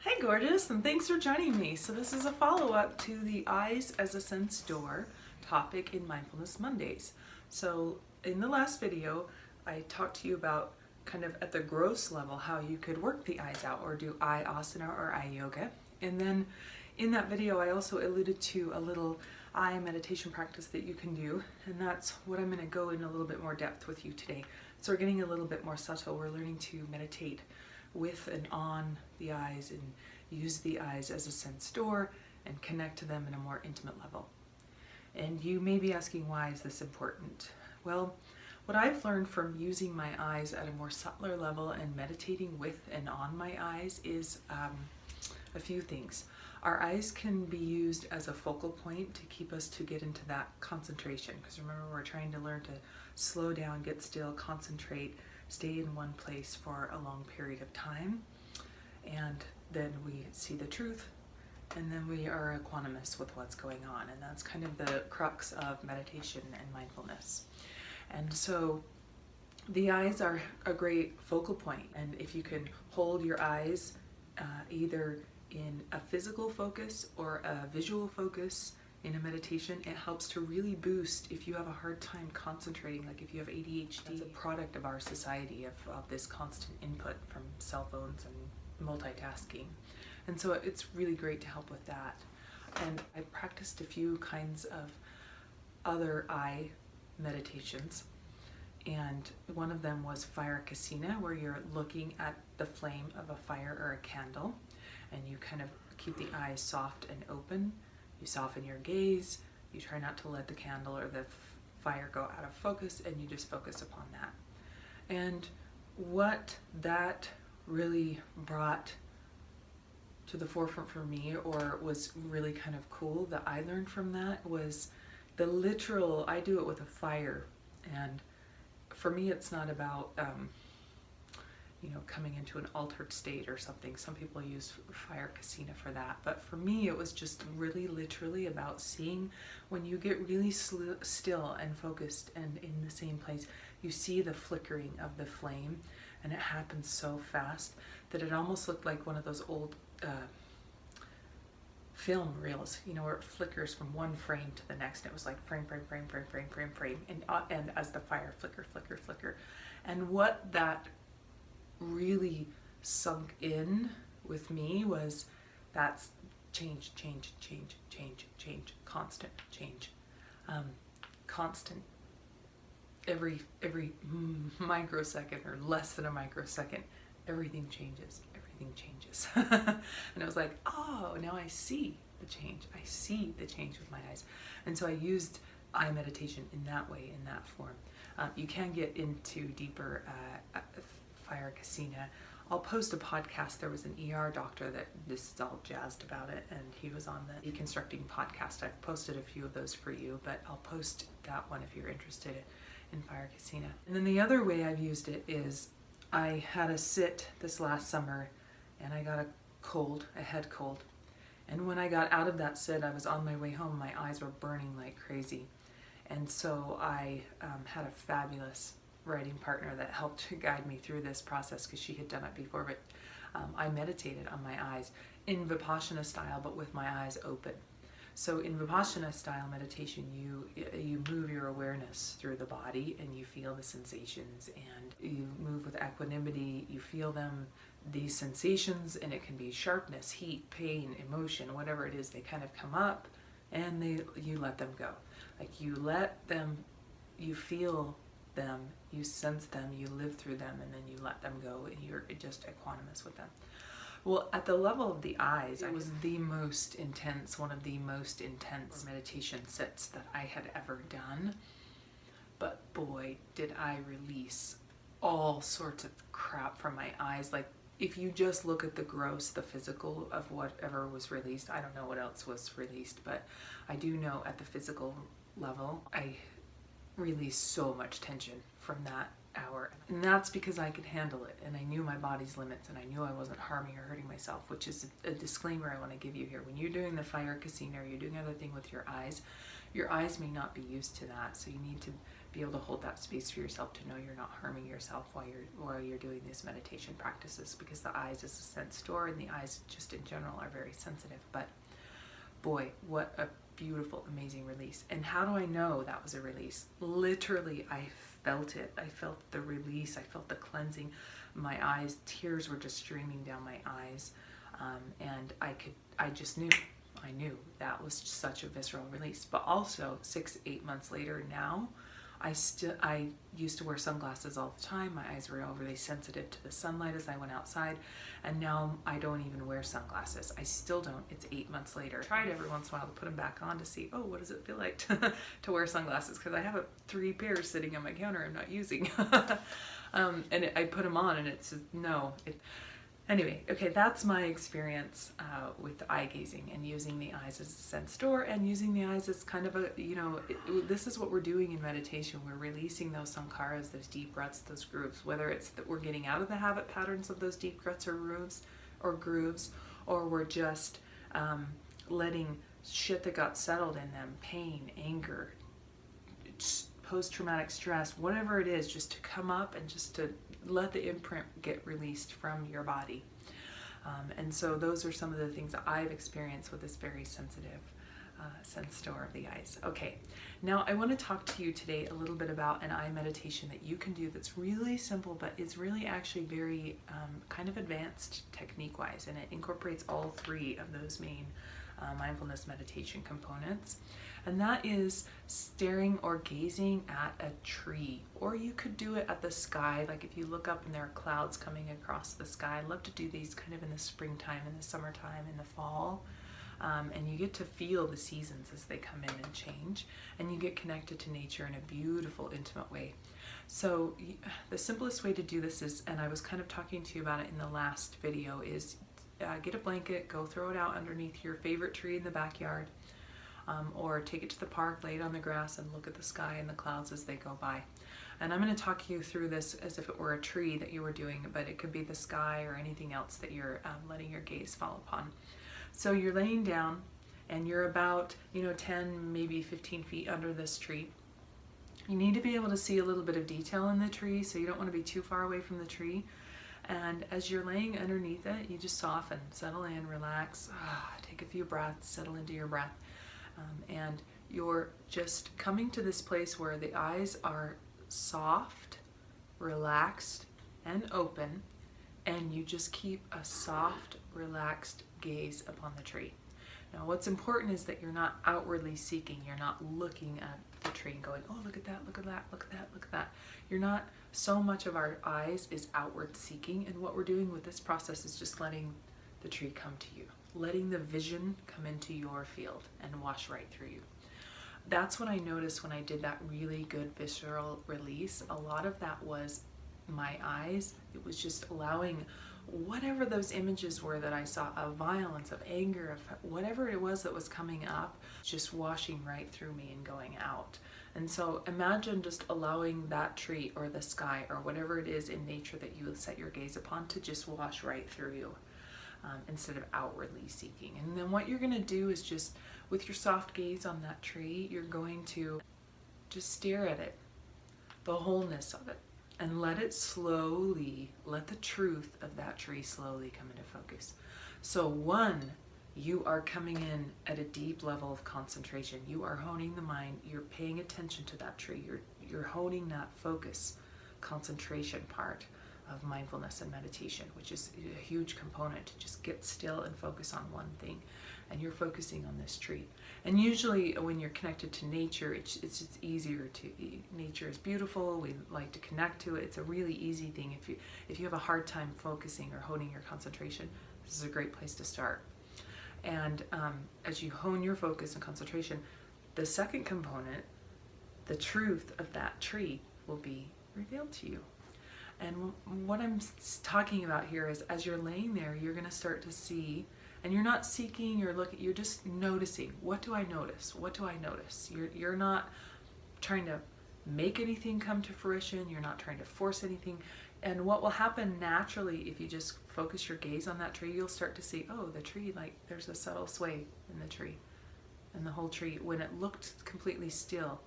Hey gorgeous, and thanks for joining me. So this is a follow-up to the eyes as a sense door topic in Mindfulness Mondays. So in the last video, I talked to you about kind of at the gross level how you could work the eyes out or do eye asana or eye yoga. And then in that video, I also alluded to a little eye meditation practice that you can do. And that's what I'm gonna go in a little bit more depth with you today. So we're getting a little bit more subtle. We're learning to meditate with and on the eyes and use the eyes as a sense door and connect to them in a more intimate level. And you may be asking, why is this important? Well, what I've learned from using my eyes at a more subtler level and meditating with and on my eyes is a few things. Our eyes can be used as a focal point to keep us to get into that concentration, because remember, we're trying to learn to slow down, get still, concentrate, stay in one place for a long period of time, and then we see the truth, and then we are equanimous with what's going on. And that's kind of the crux of meditation and mindfulness. And so the eyes are a great focal point, and if you can hold your eyes either in a physical focus or a visual focus in a meditation, it helps to really boost if you have a hard time concentrating, like if you have ADHD. That's a product of our society, of this constant input from cell phones and multitasking. And so it's really great to help with that. And I practiced a few kinds of other eye meditations. And one of them was fire kasina, where you're looking at the flame of a fire or a candle, and you kind of keep the eyes soft and open. You soften your gaze, you try not to let the candle or the fire go out of focus, and you just focus upon that. And what that really brought to the forefront for me, or was really kind of cool that I learned from that, was the literal, I do it with a fire. And for me, it's not about coming into an altered state or something. Some people use fire kasina for that, but for me it was just really literally about seeing, when you get really still and focused and in the same place, you see the flickering of the flame, and it happens so fast that it almost looked like one of those old film reels, where it flickers from one frame to the next. It was like frame, frame, frame, frame, frame, frame, frame, and as the fire flicker, flicker, flicker. And what that really sunk in with me was, that's change, change, change, change, change, constant change, constant. Every microsecond or less than a microsecond, everything changes. Everything changes. And I was like, oh, now I see the change. I see the change with my eyes. And so I used eye meditation in that way, in that form. You can get into deeper fire kasina. I'll post a podcast. There was an ER doctor that this is all jazzed about it, and he was on the Deconstructing podcast. I've posted a few of those for you, but I'll post that one if you're interested in fire kasina. And then the other way I've used it is, I had a sit this last summer, and I got a head cold. And when I got out of that sit, I was on my way home, my eyes were burning like crazy. And so I had a fabulous writing partner that helped to guide me through this process, because she had done it before, but I meditated on my eyes in Vipassana style, but with my eyes open. So in Vipassana style meditation, you move your awareness through the body, and you feel the sensations, and you move with equanimity. You feel them, these sensations, and it can be sharpness, heat, pain, emotion, whatever it is. They kind of come up, and you let them go. Like, you let them, you feel them, you sense them, you live through them, and then you let them go, and you're just equanimous with them. Well, at the level of the eyes, it was the most intense, one of the most intense meditation sits that I had ever done. But boy, did I release all sorts of crap from my eyes. Like, if you just look at the gross, the physical of whatever was released, I don't know what else was released, but I do know at the physical level, I released so much tension from that hour. And that's because I could handle it, and I knew my body's limits, and I knew I wasn't harming or hurting myself, which is a disclaimer I want to give you here. When you're doing the fire kasina, or you're doing other thing with your eyes may not be used to that, so you need to be able to hold that space for yourself, to know you're not harming yourself while you're doing these meditation practices, because the eyes is a sense store, and the eyes just in general are very sensitive. But boy, what a beautiful, amazing release. And how do I know that was a release? Literally, I felt it. I felt the release. I felt the cleansing. My eyes, tears were just streaming down my eyes. And I just knew. I knew that was such a visceral release. But also 6-8 months later now, I used to wear sunglasses all the time. My eyes were overly sensitive to the sunlight as I went outside, and now I don't even wear sunglasses. I still don't. It's 8 months later. I tried every once in a while to put them back on to see, oh, what does it feel like to wear sunglasses? Because I have 3 pairs sitting on my counter I'm not using. And I put them on, and it's just, no. Anyway, okay, that's my experience with eye gazing and using the eyes as a sense door, and using the eyes as kind of a, this is what we're doing in meditation. We're releasing those sankharas, those deep ruts, those grooves, whether it's that we're getting out of the habit patterns of those deep ruts or grooves, or we're just letting shit that got settled in them, pain, anger, post-traumatic stress, whatever it is, just to come up and just to let the imprint get released from your body. And so those are some of the things that I've experienced with this very sensitive sense door of the eyes. Okay, now I want to talk to you today a little bit about an eye meditation that you can do that's really simple, but it's really actually very kind of advanced technique-wise, and it incorporates all 3 of those main mindfulness meditation components. And that is staring or gazing at a tree, or you could do it at the sky. Like if you look up and there are clouds coming across the sky. I love to do these kind of in the springtime, in the summertime, in the fall. And you get to feel the seasons as they come in and change, and you get connected to nature in a beautiful, intimate way. So the simplest way to do this is, and I was kind of talking to you about it in the last video, is get a blanket, go throw it out underneath your favorite tree in the backyard, or take it to the park, lay it on the grass, and look at the sky and the clouds as they go by. And I'm going to talk you through this as if it were a tree that you were doing, but it could be the sky or anything else that you're letting your gaze fall upon. So you're laying down, and you're about 10, maybe 15 feet under this tree. You need to be able to see a little bit of detail in the tree, so you don't want to be too far away from the tree. And as you're laying underneath it, you just soften, settle in, relax, take a few breaths, settle into your breath. And you're just coming to this place where the eyes are soft, relaxed, and open, and you just keep a soft, relaxed gaze upon the tree. Now, what's important is that you're not outwardly seeking. You're not looking at the tree and going, oh, look at that, look at that, look at that, look at that. You're not, so much of our eyes is outward seeking, and what we're doing with this process is just letting the tree come to you, letting the vision come into your field and wash right through you. That's what I noticed when I did that really good visceral release. A lot of that was my eyes. It was just allowing whatever those images were that I saw, of violence, of anger, of whatever it was that was coming up, just washing right through me and going out. And so imagine just allowing that tree or the sky or whatever it is in nature that you set your gaze upon to just wash right through you, instead of outwardly seeking. And then what you're going to do is just, with your soft gaze on that tree, you're going to just stare at it, the wholeness of it, and let it slowly, let the truth of that tree slowly come into focus. So 1, you are coming in at a deep level of concentration. You are honing the mind. You're paying attention to that tree. You're honing that focus, concentration part of mindfulness and meditation, which is a huge component, to just get still and focus on one thing. And you're focusing on this tree. And usually when you're connected to nature, it's just easier to, nature is beautiful, we like to connect to it. It's a really easy thing. If you have a hard time focusing or honing your concentration, this is a great place to start. And as you hone your focus and concentration, the second component, the truth of that tree, will be revealed to you. And what I'm talking about here is, as you're laying there, you're going to start to see, and you're not seeking, you're looking, you're just noticing. What do I notice? What do I notice? You're not trying to make anything come to fruition. You're not trying to force anything. And what will happen naturally, if you just focus your gaze on that tree, you'll start to see, oh, the tree, like there's a subtle sway in the tree. And the whole tree, when it looked completely still,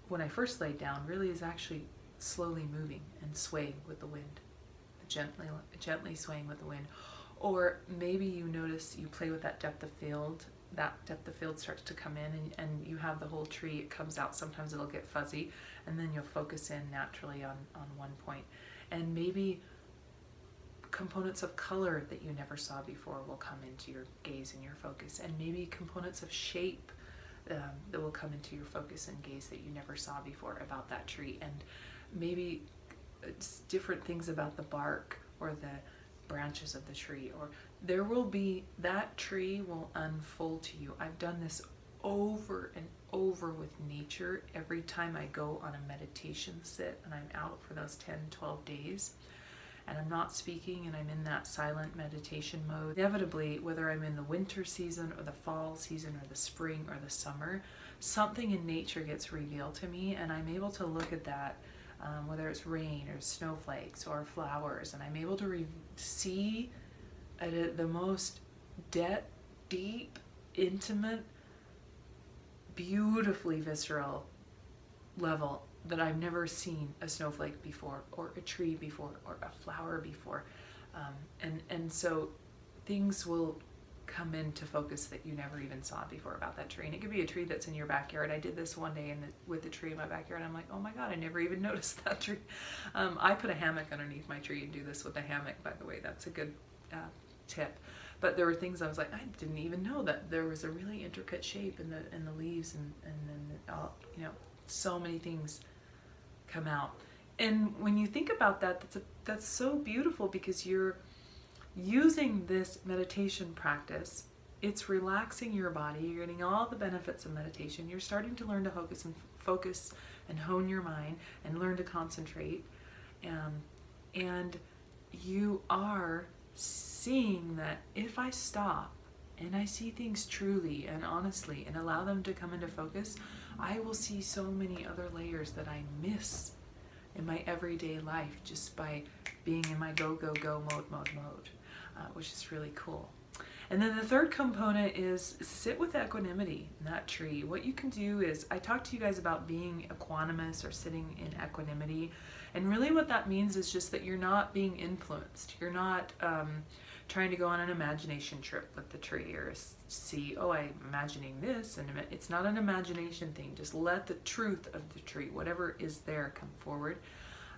when I first laid down really is actually slowly moving and swaying with the wind, gently swaying with the wind. Or maybe you notice you play with that depth of field. That depth of field starts to come in, and you have the whole tree. It comes out. Sometimes it'll get fuzzy, and then you'll focus in naturally on one point. And maybe components of color that you never saw before will come into your gaze and your focus. And maybe components of shape that will come into your focus and gaze that you never saw before about that tree. And maybe it's different things about the bark or the branches of the tree, or there will be, that tree will unfold to you. I've done this over and over with nature every time I go on a meditation sit and I'm out for those 10, 12 days and I'm not speaking and I'm in that silent meditation mode. Inevitably, whether I'm in the winter season or the fall season or the spring or the summer, something in nature gets revealed to me, and I'm able to look at that, whether it's rain or snowflakes or flowers, and I'm able to see at the most deep, intimate, beautifully visceral level that I've never seen a snowflake before, or a tree before, or a flower before. And so things will come into focus that you never even saw before about that tree. And it could be a tree that's in your backyard. I did this one day with the tree in my backyard. I'm like, oh my God, I never even noticed that tree. I put a hammock underneath my tree and do this with a hammock, by the way. That's a good tip. But there were things I was like, I didn't even know that there was a really intricate shape in the leaves, and then so many things come out. And when you think about that, that's so beautiful, because you're using this meditation practice. It's relaxing your body. You're getting all the benefits of meditation. You're starting to learn to focus and hone your mind and learn to concentrate. And you are seeing that if I stop and I see things truly and honestly and allow them to come into focus, I will see so many other layers that I miss in my everyday life just by being in my go mode, which is really cool. And then the third component is sit with equanimity in that tree. What you can do is, I talked to you guys about being equanimous or sitting in equanimity. And really what that means is just that you're not being influenced. You're not trying to go on an imagination trip with the tree or see, oh, I'm imagining this. And it's not an imagination thing. Just let the truth of the tree, whatever is there, come forward.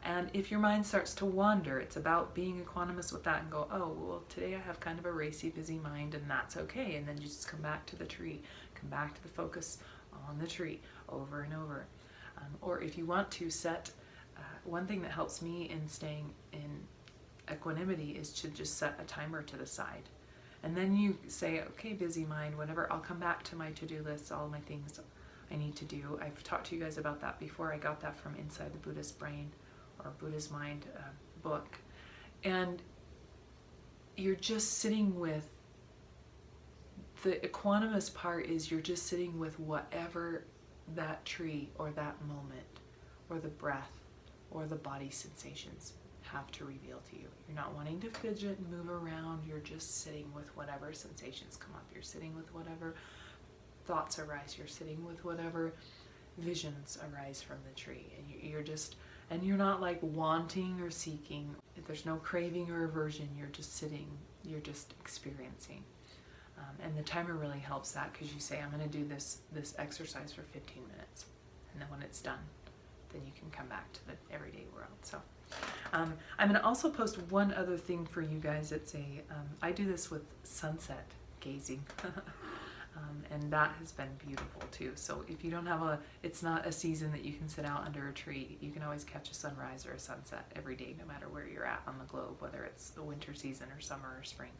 And if your mind starts to wander, it's about being equanimous with that and go, oh, well, today I have kind of a racy, busy mind, and that's okay. And then you just come back to the tree, come back to the focus on the tree over and over. Or if you want to set, one thing that helps me in staying in equanimity is to just set a timer to the side. And then you say, okay, busy mind, whatever, I'll come back to my to-do list, all my things I need to do. I've talked to you guys about that before. I got that from Inside the Buddha's Brain, or Buddha's Mind book. And you're just sitting with, the equanimous part is you're just sitting with whatever that tree or that moment or the breath or the body sensations have to reveal to you. You're not wanting to fidget and move around. You're just sitting with whatever sensations come up. You're sitting with whatever thoughts arise. You're sitting with whatever visions arise from the tree. And you're just, and you're not like wanting or seeking. There's no craving or aversion. You're just sitting. You're just experiencing. And the timer really helps that, because you say, I'm going to do this exercise for 15 minutes. And then when it's done, then you can come back to the everyday world. So I'm going to also post one other thing for you guys. It's I do this with sunset gazing. And that has been beautiful too. So if you don't have it's not a season that you can sit out under a tree, you can always catch a sunrise or a sunset every day, no matter where you're at on the globe, whether it's the winter season or summer or spring.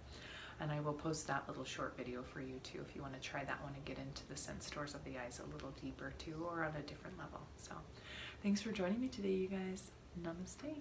And I will post that little short video for you too, if you want to try that one and get into the sense doors of the eyes a little deeper too, or on a different level. So thanks for joining me today, you guys. Namaste.